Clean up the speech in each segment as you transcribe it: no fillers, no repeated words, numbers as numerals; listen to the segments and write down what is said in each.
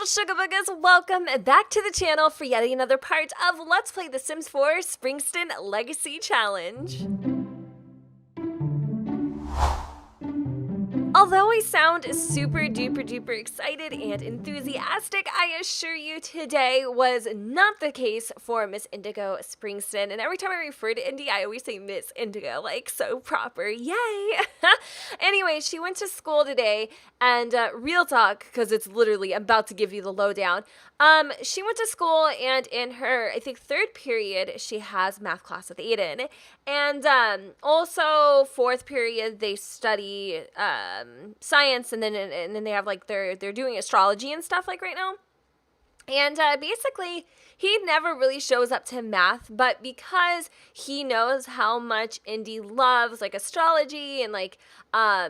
Sugar Boogers, welcome back to the channel for yet another part of Let's Play The Sims 4 Springston Legacy Challenge. Although I sound super duper excited and enthusiastic, I assure you today was not the case for Miss Indigo Springston. And every time I refer to Indi, I always say Miss Indigo, like so proper. Yay! Anyway, she went to school today, and real talk, because it's literally about to give you the lowdown. She went to school, and in her, I think, third period, she has math class with Aiden. And also, fourth period, they study science, and then they have like they're doing astrology and stuff like right now. And basically, he never really shows up to math, but because he knows how much Indi loves like astrology and like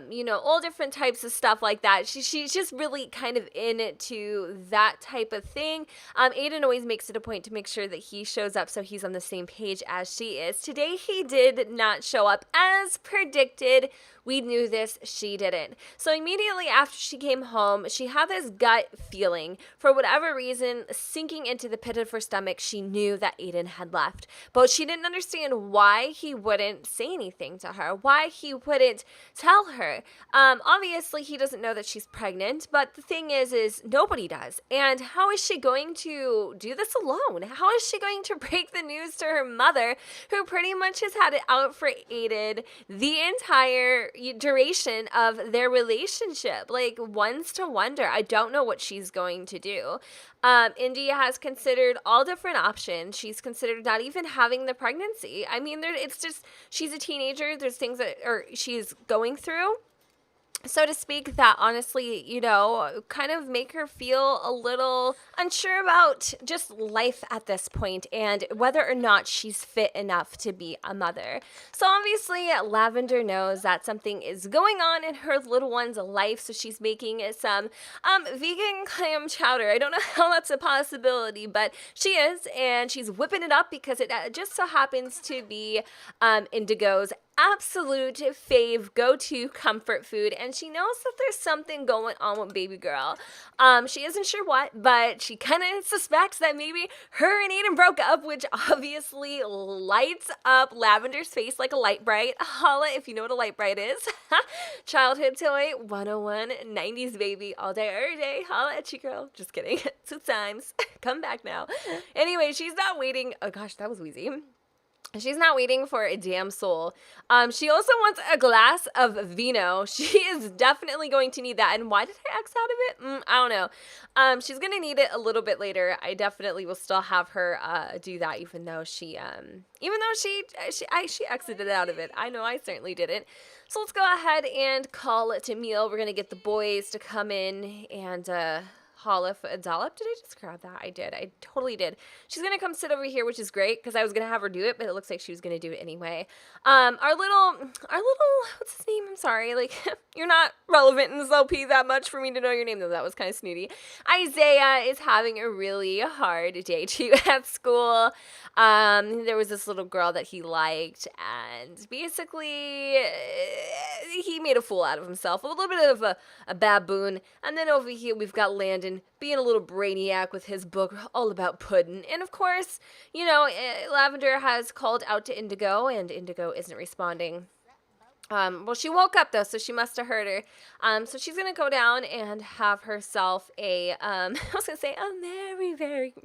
you know, all different types of stuff like that. She's just really kind of into that type of thing. Aiden always makes it a point to make sure that he shows up so he's on the same page as she is. Today he did not show up as predicted. We knew this, she didn't. So immediately after she came home, she had this gut feeling. For whatever reason, sinking into the pit of her stomach, she knew that Aiden had left. But she didn't understand why he wouldn't say anything to her, why he wouldn't tell her. Obviously, he doesn't know that she's pregnant, but the thing is nobody does. And how is she going to do this alone? How is she going to break the news to her mother, who pretty much has had it out for Aiden the entire duration of their relationship? Like, one's to wonder. I don't know what she's going to do. Indi has considered all different options. She's considered not even having the pregnancy. I mean, it's just, she's a teenager. There's things that she's going through, so to speak, that honestly, you know, kind of make her feel a little unsure about just life at this point and whether or not she's fit enough to be a mother. So obviously, Lavender knows that something is going on in her little one's life, so she's making some vegan clam chowder. I don't know how that's a possibility, but she is, and she's whipping it up because it just so happens to be Indigo's absolute fave go-to comfort food, and she knows that there's something going on with baby girl. She isn't sure what, but she kind of suspects that maybe her and Aiden broke up, which obviously lights up Lavender's face like a light bright. Holla if you know what a light bright is. Childhood toy 101, 90s baby, all day every day. Holla at you, girl. Just kidding. 2 times. Come back now. Anyway, she's not waiting. Oh gosh, that was wheezy. She's not waiting for a damn soul. She also wants a glass of vino. She is definitely going to need that. And why did I X out of it? I don't know. She's going to need it a little bit later. I definitely will still have her do that, even though she exited out of it. I know I certainly didn't. So let's go ahead and call it a meal. We're going to get the boys to come in and holla for a dollop. Did I just grab that? I did. I totally did. She's going to come sit over here, which is great because I was going to have her do it, but it looks like she was going to do it anyway. Our little, what's his name? I'm sorry. Like, you're not relevant in this LP that much for me to know your name, though. That was kind of snooty. Isaiah is having a really hard day too at school. There was this little girl that he liked, and basically he made a fool out of himself. A little bit of a baboon. And then over here we've got Landon being a little brainiac with his book all about pudding. And of course, you know, Lavender has called out to Indigo, and Indigo isn't responding. Well, she woke up though, so she must have heard her. So she's gonna go down and have herself a, I was gonna say a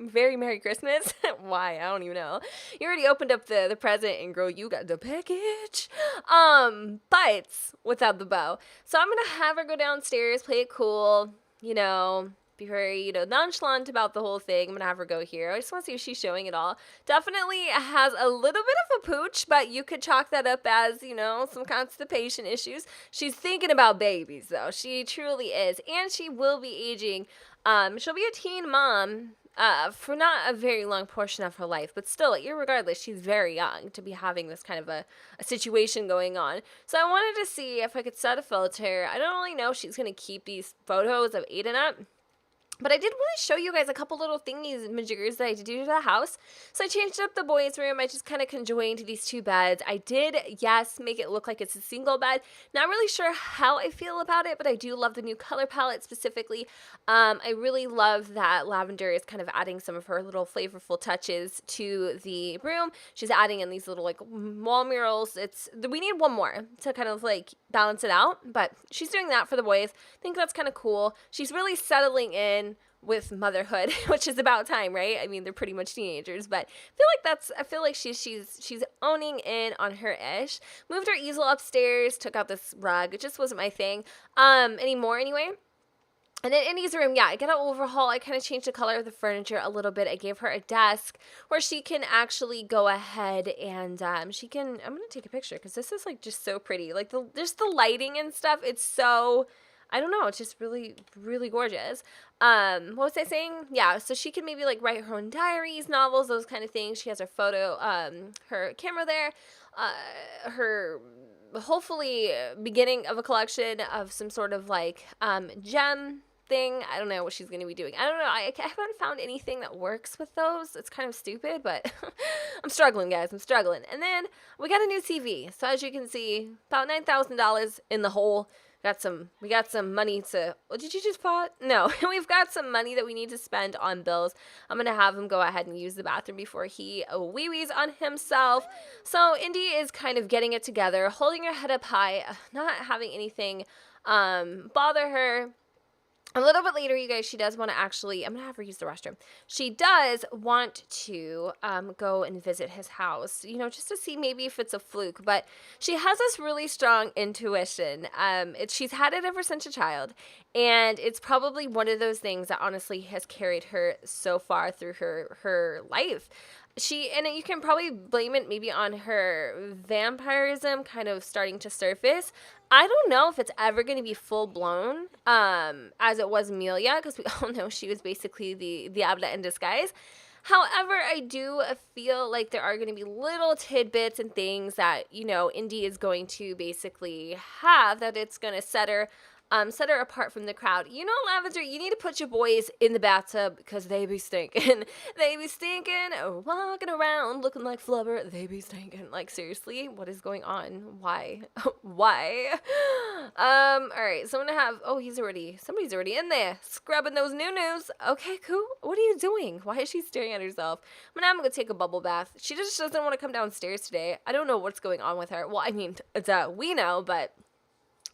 very Merry Christmas. Why? I don't even know. You already opened up the present, and girl, you got the package. But without the bow. So I'm gonna have her go downstairs, play it cool, you know, be very, you know, nonchalant about the whole thing. I'm gonna have her go here. I just want to see if she's showing it all. Definitely has a little bit of a pooch, but you could chalk that up as, you know, some constipation issues. She's thinking about babies, though. She truly is, and she will be aging. She'll be a teen mom for not a very long portion of her life, but still, irregardless, she's very young to be having this kind of a situation going on. So I wanted to see if I could set a filter. I don't really know if she's going to keep these photos of Aiden up. But I did want to show you guys a couple little thingies and majiggers that I did do to the house. So I changed up the boys' room. I just kind of conjoined these two beds. I did, yes, make it look like it's a single bed. Not really sure how I feel about it, but I do love the new color palette specifically. I really love that lavender is kind of adding some of her little flavorful touches to the room. She's adding in these little like wall murals. We need one more to kind of like balance it out, but she's doing that for the boys. I think that's kind of cool. She's really settling in with motherhood, which is about time, right? I mean, they're pretty much teenagers, but I feel like she's owning in on her ish. Moved her easel upstairs, took out this rug. It just wasn't my thing anymore anyway. And then Indi's room, yeah, I got an overhaul. I kind of changed the color of the furniture a little bit. I gave her a desk where she can actually go ahead and I'm going to take a picture because this is like just so pretty. Like just the lighting and stuff. It's so, I don't know, it's just really, really gorgeous. What was I saying? Yeah, so she can maybe like write her own diaries, novels, those kind of things. She has her photo, her camera there, her hopefully beginning of a collection of some sort of like gem thing. I don't know what she's going to be doing. I don't know. I haven't found anything that works with those. It's kind of stupid, but I'm struggling, guys. I'm struggling. And then we got a new TV. So as you can see, about $9,000 in the hole. We got some money to, what did you just pot? No, we've got some money that we need to spend on bills. I'm going to have him go ahead and use the bathroom before he wee-wees on himself. So Indi is kind of getting it together, holding her head up high, not having anything bother her. A little bit later, you guys, she does want to actually, I'm going to have her use the restroom. She does want to go and visit his house, you know, just to see maybe if it's a fluke. But she has this really strong intuition. She's had it ever since a child. And it's probably one of those things that honestly has carried her so far through her life. And you can probably blame it maybe on her vampirism kind of starting to surface. I don't know if it's ever going to be full blown, as it was Amelia, because we all know she was basically the Diabla in disguise. However, I do feel like there are going to be little tidbits and things that, you know, Indi is going to basically have that it's going to set her apart from the crowd. You know, Lavender, you need to put your boys in the bathtub because they be stinking. They be stinking, walking around looking like flubber. They be stinking. Like, seriously, what is going on? Why? Why? All right, so I'm gonna have, somebody's already in there scrubbing those new-news. Okay, cool. What are you doing? Why is she staring at herself? I'm gonna take a bubble bath. She just doesn't want to come downstairs today. I don't know what's going on with her. Well, I mean, we know, but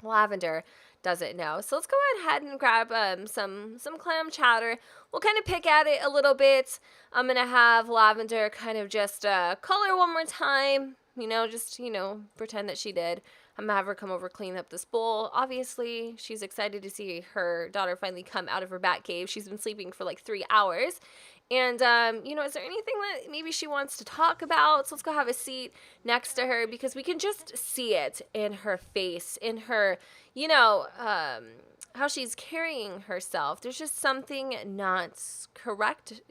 Lavender doesn't know. So let's go ahead and grab some clam chowder. We'll kind of pick at it a little bit. I'm going to have Lavender kind of just color one more time. Pretend that she did. I'm going to have her come over, clean up this bowl. Obviously, she's excited to see her daughter finally come out of her bat cave. She's been sleeping for like 3 hours. And, is there anything that maybe she wants to talk about? So let's go have a seat next to her because we can just see it in her face, in her, how she's carrying herself. There's just something not correct,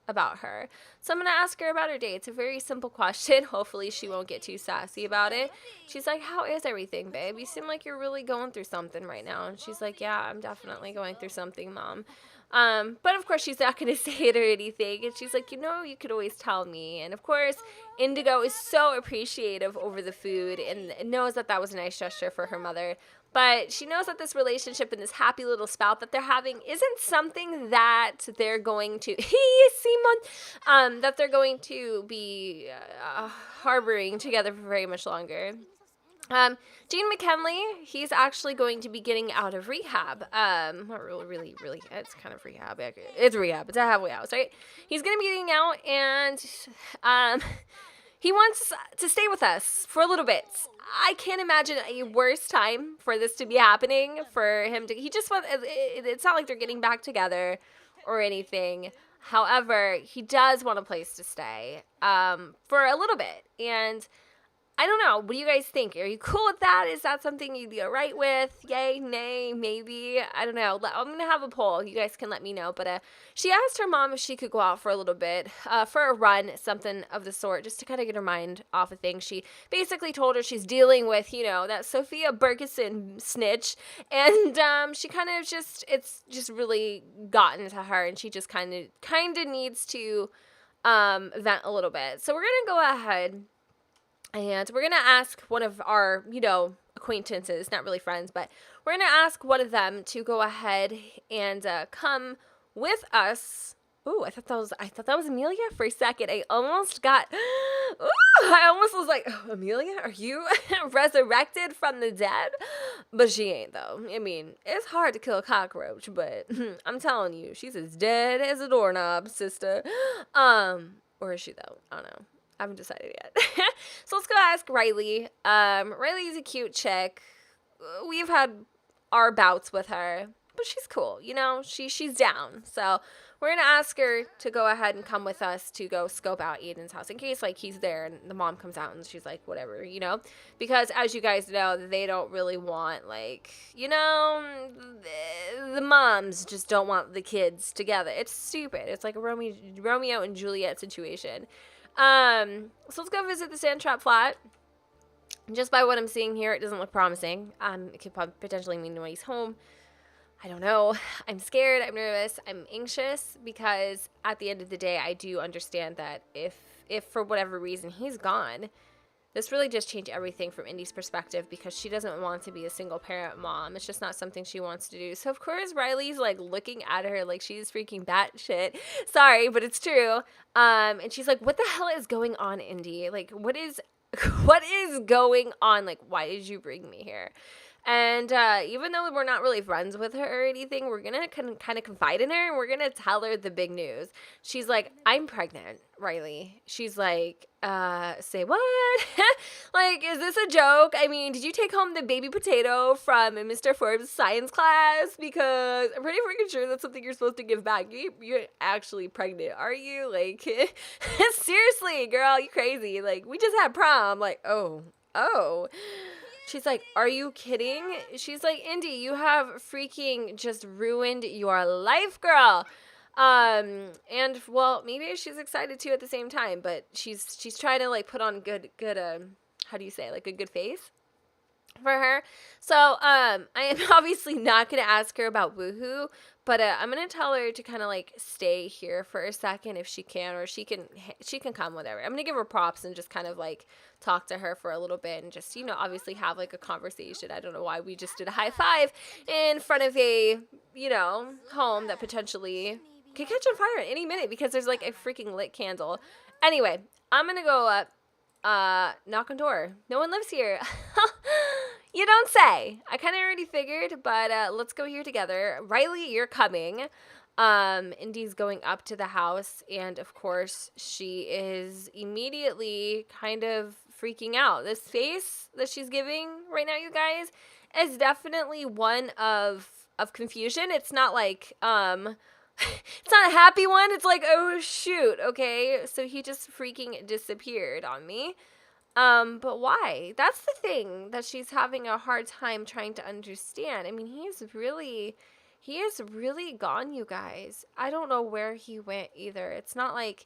about her. So I'm going to ask her about her day. It's a very simple question. Hopefully she won't get too sassy about it. She's like, how is everything, babe? You seem like you're really going through something right now. And she's like, yeah, I'm definitely going through something, Mom. But of course she's not going to say it or anything. And she's like, you could always tell me. And of course, Indigo is so appreciative over the food and knows that was a nice gesture for her mother. But she knows that this relationship and this happy little spout that they're having isn't something that they're going to, that they're going to be harboring together for very much longer. Gene McKinley, he's actually going to be getting out of rehab. Not really, it's kind of rehab. It's rehab. It's a halfway house, right? He's going to be getting out, and he wants to stay with us for a little bit. I can't imagine a worse time for this to be happening, for him to, it's not like they're getting back together or anything. However, he does want a place to stay, for a little bit, and I don't know. What do you guys think? Are you cool with that? Is that something you'd be all right with? Yay, nay, maybe? I don't know. I'm going to have a poll. You guys can let me know. But she asked her mom if she could go out for a little bit, for a run, something of the sort, just to kind of get her mind off of things. She basically told her she's dealing with, that Sophia Bergeson snitch. And she kind of it's just really gotten to her. And she just kind of needs to vent a little bit. So we're going to go ahead. And we're going to ask one of our, acquaintances, not really friends, but we're going to ask one of them to go ahead and come with us. Ooh, I thought that was Amelia for a second. I almost was like, oh, Amelia, are you resurrected from the dead? But she ain't, though. I mean, it's hard to kill a cockroach, but I'm telling you, she's as dead as a doorknob, sister. Or is she, though? I don't know. I haven't decided yet. So let's go ask Riley. Riley's a cute chick. We've had our bouts with her, but she's cool. She's down. So we're going to ask her to go ahead and come with us to go scope out Aiden's house in case, he's there and the mom comes out and she's like, whatever, Because as you guys know, they don't really want, the moms just don't want the kids together. It's stupid. It's like a Romeo and Juliet situation. So let's go visit the sand trap flat. Just by what I'm seeing here, it doesn't look promising. It could potentially mean nobody's home. I don't know. I'm scared. I'm nervous. I'm anxious because at the end of the day, I do understand that if for whatever reason he's gone, this really just changed everything from Indi's perspective because she doesn't want to be a single parent mom. It's just not something she wants to do. So of course Riley's looking at her like she's freaking batshit. Sorry, but it's true. And she's like, "What the hell is going on, Indi? What is going on? Why did you bring me here?" And even though we're not really friends with her or anything, we're going to kind of confide in her and we're going to tell her the big news. She's like, "I'm pregnant, Riley." She's like, say what? Is this a joke? I mean, did you take home the baby potato from Mr. Forbes' science class? Because I'm pretty freaking sure that's something you're supposed to give back. You're actually pregnant, are you? Seriously, girl, you crazy. We just had prom. Oh. She's like, "Are you kidding?" She's like, "Indi, you have freaking just ruined your life, girl." And well, maybe she's excited too at the same time, but she's trying to put on good how do you say, a good face for her. So I am obviously not going to ask her about woohoo, but I'm going to tell her to kind of stay here for a second if she can, or she can come, whatever. I'm going to give her props and just kind of talk to her for a little bit and just, obviously have a conversation. I don't know why we just did a high five in front of a, home that potentially could catch on fire at any minute because there's a freaking lit candle. Anyway, I'm going to go up, knock on door. No one lives here. You don't say. I kind of already figured, but let's go here together. Riley, you're coming. Indi's going up to the house, and of course, she is immediately kind of freaking out. This face that she's giving right now, you guys, is definitely one of confusion. It's not it's not a happy one. It's oh shoot, okay, so he just freaking disappeared on me. But why? That's the thing that she's having a hard time trying to understand. I mean, he is really gone, you guys. I don't know where he went either. It's not I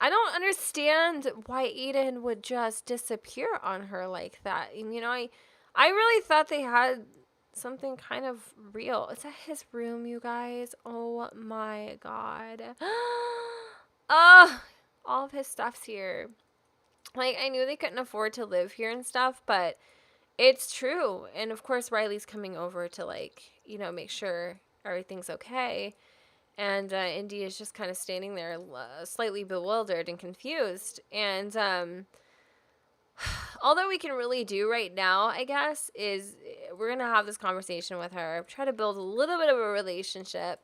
don't understand why Aiden would just disappear on her like that. I really thought they had something kind of real. It's at his room, you guys. Oh my god. All of his stuff's here. I knew they couldn't afford to live here and stuff, but it's true. And of course, Riley's coming over to make sure everything's okay. And Indi is just kind of standing there slightly bewildered and confused. And all that we can really do right now, I guess, is we're going to have this conversation with her, try to build a little bit of a relationship,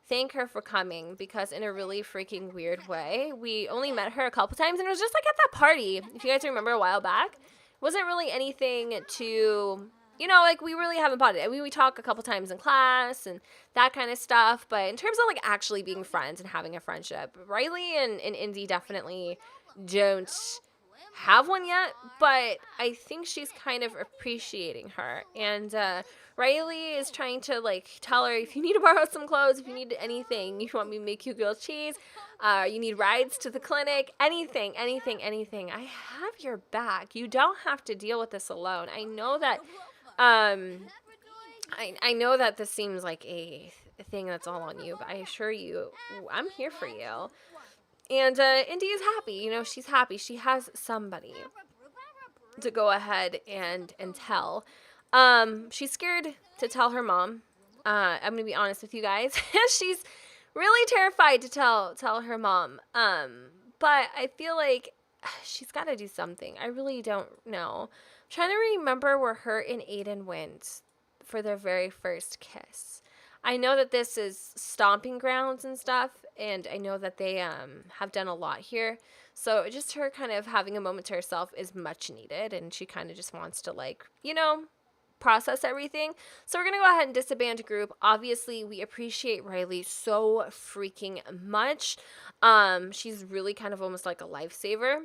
thank her for coming, because in a really freaking weird way, we only met her a couple times, and it was just at that party, if you guys remember a while back. It wasn't really anything to, we really haven't bonded. I mean, we talk a couple times in class and that kind of stuff, but in terms of actually being friends and having a friendship, Riley and Indi definitely don't have one yet, but I think she's kind of appreciating her. And Riley is trying to like tell her, if you need to borrow some clothes, if you need anything, if you want me to make you grilled cheese, you need rides to the clinic, anything, I have your back. You don't have to deal with this alone. I know that I know that this seems like a thing that's all on you, but I assure you, I'm here for you. And Indi is happy. You know, she's happy. She has somebody to go ahead and tell. She's scared to tell her mom. I'm going to be honest with you guys. She's really terrified to tell her mom. But I feel like she's got to do something. I really don't know. I'm trying to remember where her and Aiden went for their very first kiss. I know that this is stomping grounds and stuff, and I know that they have done a lot here. So just her kind of having a moment to herself is much needed, and she kind of just wants to, like, you know, process everything. So we're going to go ahead and disband a group. Obviously, we appreciate Riley so freaking much. She's really kind of almost like a lifesaver.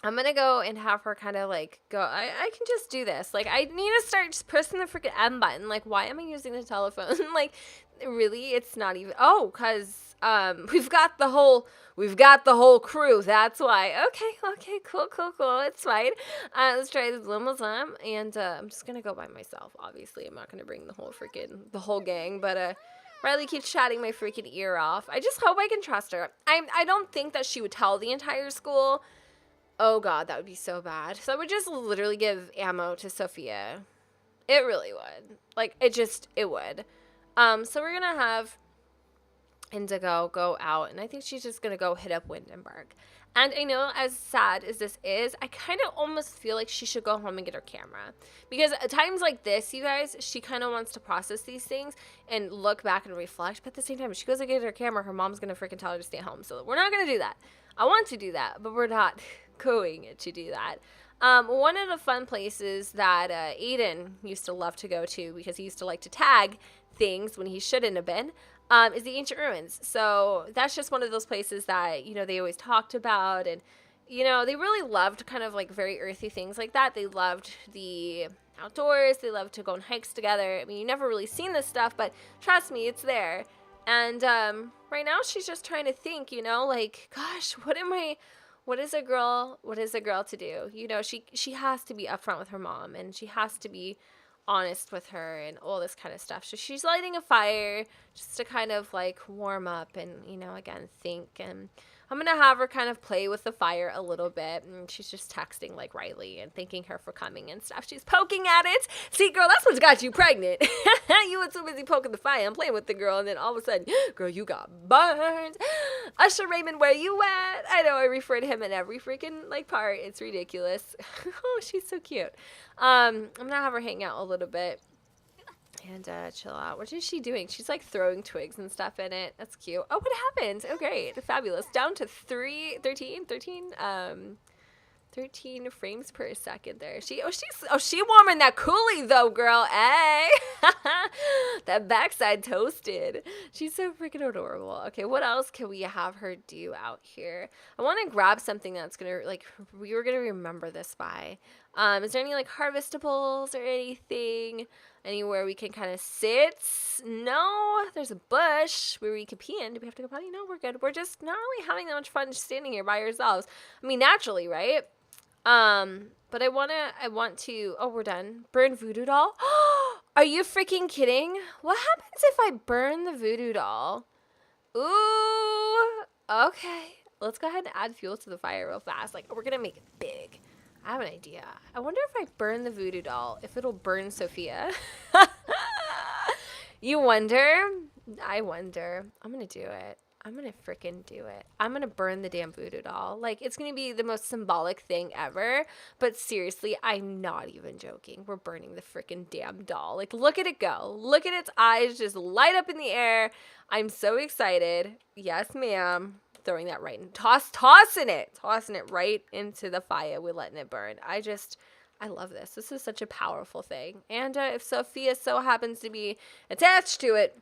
I'm going to go and have her kind of like go, I can just do this. Like, I need to start just pressing the freaking M button. Like, why am I using the telephone? Like, really? It's not even, because we've got the whole crew. That's why. Okay, cool. It's fine. Let's try this one more time. And I'm just going to go by myself. Obviously, I'm not going to bring the whole gang. But Riley keeps chatting my freaking ear off. I just hope I can trust her. I don't think that she would tell the entire school. Oh, God, that would be so bad. So I would just literally give ammo to Sophia. It really would. Like, it would. So we're going to have Indigo go out, and I think she's just going to go hit up Windenburg. And I know, as sad as this is, I kind of almost feel like she should go home and get her camera. Because at times like this, you guys, she kind of wants to process these things and look back and reflect. But at the same time, if she goes to get her camera, her mom's going to freaking tell her to stay home. So we're not going to do that. I want to do that, but we're not going to do that. One of the fun places that Aiden used to love to go to, because he used to like to tag things when he shouldn't have been, is the ancient ruins. So that's just one of those places that, you know, they always talked about, and, you know, they really loved kind of like very earthy things like that. They loved the outdoors. They loved to go on hikes together. I mean, you never really seen this stuff, but trust me, it's there. And right now she's just trying to think, you know, like, gosh, what is a girl to do? You know, she has to be upfront with her mom, and she has to be honest with her and all this kind of stuff. So she's lighting a fire just to kind of like warm up and, you know, again, think. And I'm going to have her kind of play with the fire a little bit. And she's just texting like Riley and thanking her for coming and stuff. She's poking at it. See, girl, that's what's got you pregnant. You were so busy poking the fire and playing with the girl. And then all of a sudden, girl, you got burned. Usher Raymond, where you at? I know I refer to him in every freaking like part. It's ridiculous. Oh, she's so cute. I'm going to have her hang out a little bit and chill out. What is she doing? She's like throwing twigs and stuff in it. That's cute. Oh, what happened? Oh, great. Fabulous. Down to 13 frames per second there. She's warming that coolie though, girl. Hey, that backside toasted. She's so freaking adorable. Okay, what else can we have her do out here? I want to grab something that's gonna like we were gonna remember this by. Is there any like harvestables or anything? Anywhere we can kind of sit? No, there's a bush where we could pee in. Do we have to go potty? No, we're good. We're just not really having that much fun just standing here by ourselves. I mean, naturally, right? But I want to, oh, we're done. Burn voodoo doll? Are you freaking kidding? What happens if I burn the voodoo doll? Ooh, okay. Let's go ahead and add fuel to the fire real fast. Like, we're going to make it big. I have an idea. I wonder if I burn the voodoo doll, if it'll burn Sophia. You wonder? I wonder. I'm going to do it. I'm going to freaking do it. I'm going to burn the damn voodoo doll. Like, it's going to be the most symbolic thing ever. But seriously, I'm not even joking. We're burning the freaking damn doll. Like, look at it go. Look at its eyes just light up in the air. I'm so excited. Yes, ma'am. Throwing that right in. Tossing it right into the fire. We're letting it burn. I love this. This is such a powerful thing. And if Sophia so happens to be attached to it,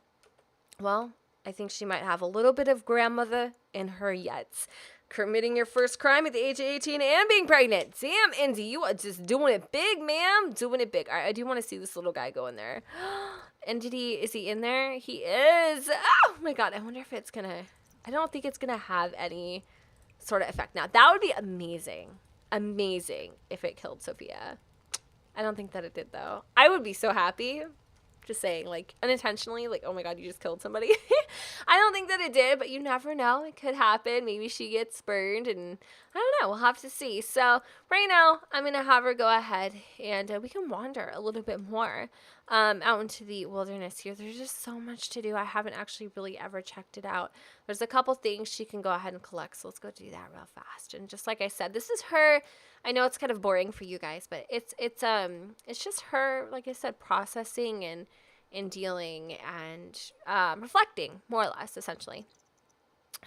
well, I think she might have a little bit of grandmother in her yet. committing your first crime at the age of 18 and being pregnant. Damn, Indi, you are just doing it big, ma'am. Doing it big. All right, I do want to see this little guy go in there. And is he in there? He is. Oh my God. I wonder if it's gonna, I don't think it's gonna have any sort of effect. Now, that would be amazing. Amazing if it killed Sophia. I don't think that it did, though. I would be so happy. Just saying, like, unintentionally, like, oh my God, you just killed somebody. I don't think that it did, but you never know. It could happen. Maybe she gets burned, and I don't know. We'll have to see. So right now, I'm going to have her go ahead, and we can wander a little bit more out into the wilderness here. There's just so much to do. I haven't actually really ever checked it out. There's a couple things she can go ahead and collect, so let's go do that real fast. And just like I said, this is her. I know it's kind of boring for you guys, but it's just her, like I said, processing and dealing and reflecting, more or less, essentially.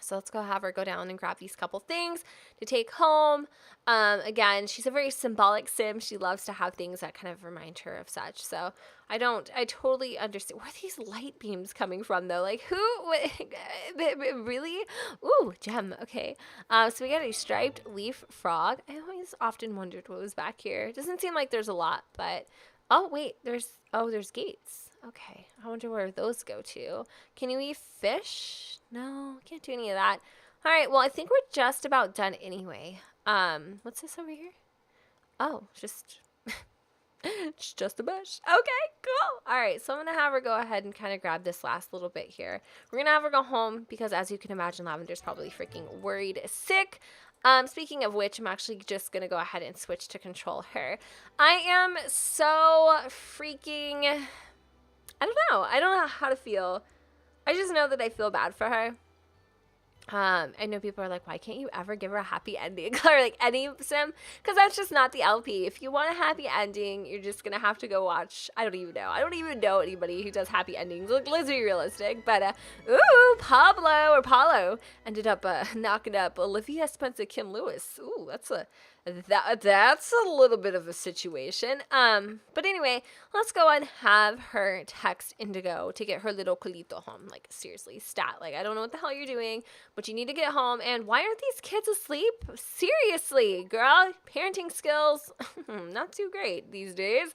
So let's go have her go down and grab these couple things to take home. Again, she's a very symbolic sim. She loves to have things that kind of remind her of such. So I totally understand. Where are these light beams coming from, though? Like, who? Really? Ooh, gem. Okay. So we got a striped leaf frog. I always often wondered what was back here. It doesn't seem like there's a lot, but... Oh, wait. There's gates. Okay. I wonder where those go to. Can you eat fish? No, can't do any of that. All right. Well, I think we're just about done anyway. What's this over here? Oh, it's just a bush. Okay, cool. All right. So I'm going to have her go ahead and kind of grab this last little bit here. We're going to have her go home because, as you can imagine, Lavender's probably freaking worried sick. Speaking of which, I'm actually just going to go ahead and switch to control her. I am so freaking, I don't know how to feel. I just know that I feel bad for her. I know people are like, why can't you ever give her a happy ending? Or like any sim? Because that's just not the LP. If you want a happy ending, you're just going to have to go watch. I don't even know anybody who does happy endings. Like, let's be realistic. But, Paulo ended up knocking up Olivia Spencer Kim Lewis. Ooh, that's a little bit of a situation. But anyway, let's go and have her text Indigo to get her little Colito home. Like, seriously, stat. Like, I don't know what the hell you're doing, but you need to get home. And why aren't these kids asleep? Seriously, girl, parenting skills, not too great these days.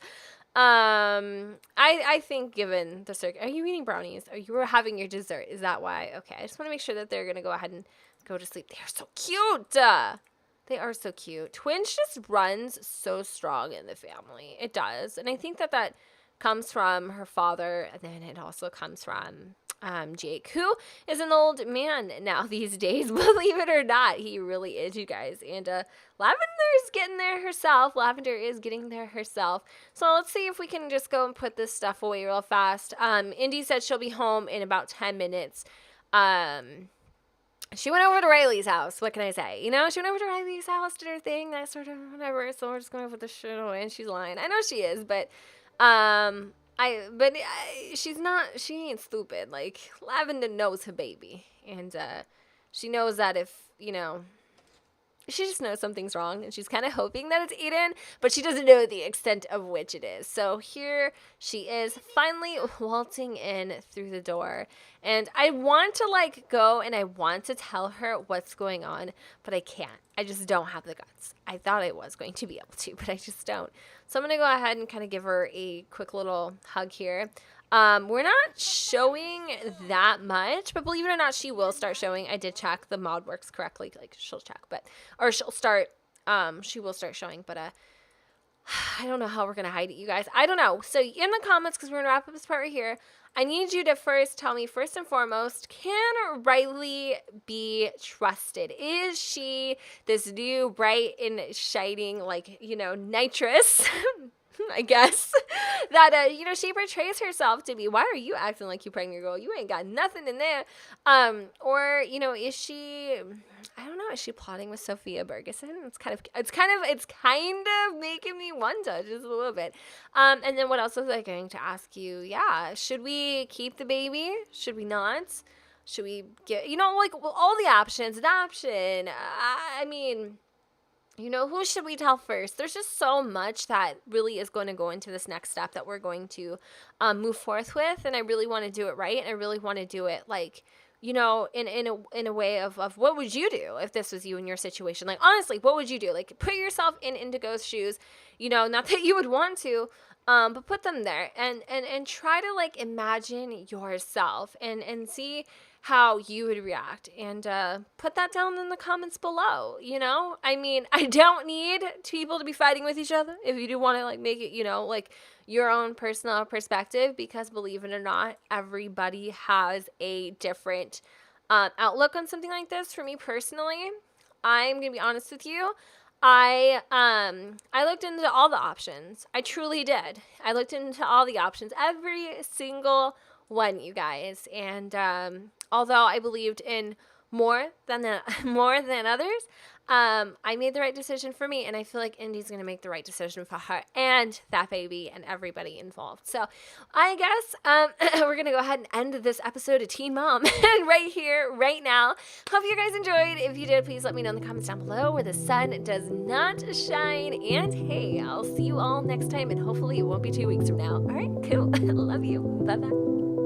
I think given the circuit, are you eating brownies? Are you having your dessert? Is that why? Okay, I just want to make sure that they're going to go ahead and go to sleep. They are so cute. They are so cute. Twins just runs so strong in the family. It does. And I think that comes from her father, and then it also comes from Jake, who is an old man now these days. Believe it or not, he really is, you guys. And Lavender's getting there herself. Lavender is getting there herself. So let's see if we can just go and put this stuff away real fast. Indi said she'll be home in about 10 minutes. She went over to Riley's house. What can I say? You know, she went over to Riley's house, did her thing, that sort of whatever. So we're just going to put the shit away, and she's lying. I know she is, but she's not. She ain't stupid. Like, Lavender knows her baby, and she knows that if she just knows something's wrong, and she's kind of hoping that it's Aiden, but she doesn't know the extent of which it is. So here she is, finally waltzing in through the door, and I want to go and I want to tell her what's going on, but I can't. I just don't have the guts. I thought I was going to be able to, but I just don't. So I'm going to go ahead and kind of give her a quick little hug here. We're not showing that much, but believe it or not, she will start showing. I did check the mod works correctly. Like, she'll check, she will start showing, but, I don't know how we're going to hide it, you guys. I don't know. So in the comments, because we're going to wrap up this part right here, I need you to first tell me, first and foremost, can Riley be trusted? Is she this new bright and shining, nitrous, I guess, that, she portrays herself to be? Why are you acting like you pregnant, girl? You ain't got nothing in there. Or, is she, I don't know, is she plotting with Sophia Bergeson? It's kind of making me wonder just a little bit. And then what else was I going to ask you? Yeah, should we keep the baby? Should we not? Should we get, all the options, adoption? I mean, who should we tell first? There's just so much that really is going to go into this next step that we're going to move forth with. And I really want to do it right. And I really want to do it you know, in a way of what would you do if this was you in your situation? Like, honestly, what would you do? Like, put yourself in Indigo's shoes, you know, not that you would want to, but put them there and try to like imagine yourself and see how you would react, and put that down in the comments below. You know, I mean, I don't need people to be fighting with each other if you do want to like make it, you know, like your own personal perspective, because believe it or not, everybody has a different outlook on something like this. For me personally, I'm gonna be honest with you. I looked into all the options. I truly did. I looked into all the options, every single one, you guys. And although I believed in more than others, I made the right decision for me, and I feel like Indi's gonna make the right decision for her and that baby and everybody involved. So I guess we're gonna go ahead and end this episode of Teen Mom right here, right now. Hope you guys enjoyed. If you did, please let me know in the comments down below where the sun does not shine. And hey, I'll see you all next time, and hopefully it won't be 2 weeks from now. All right, cool. Love you. Bye bye.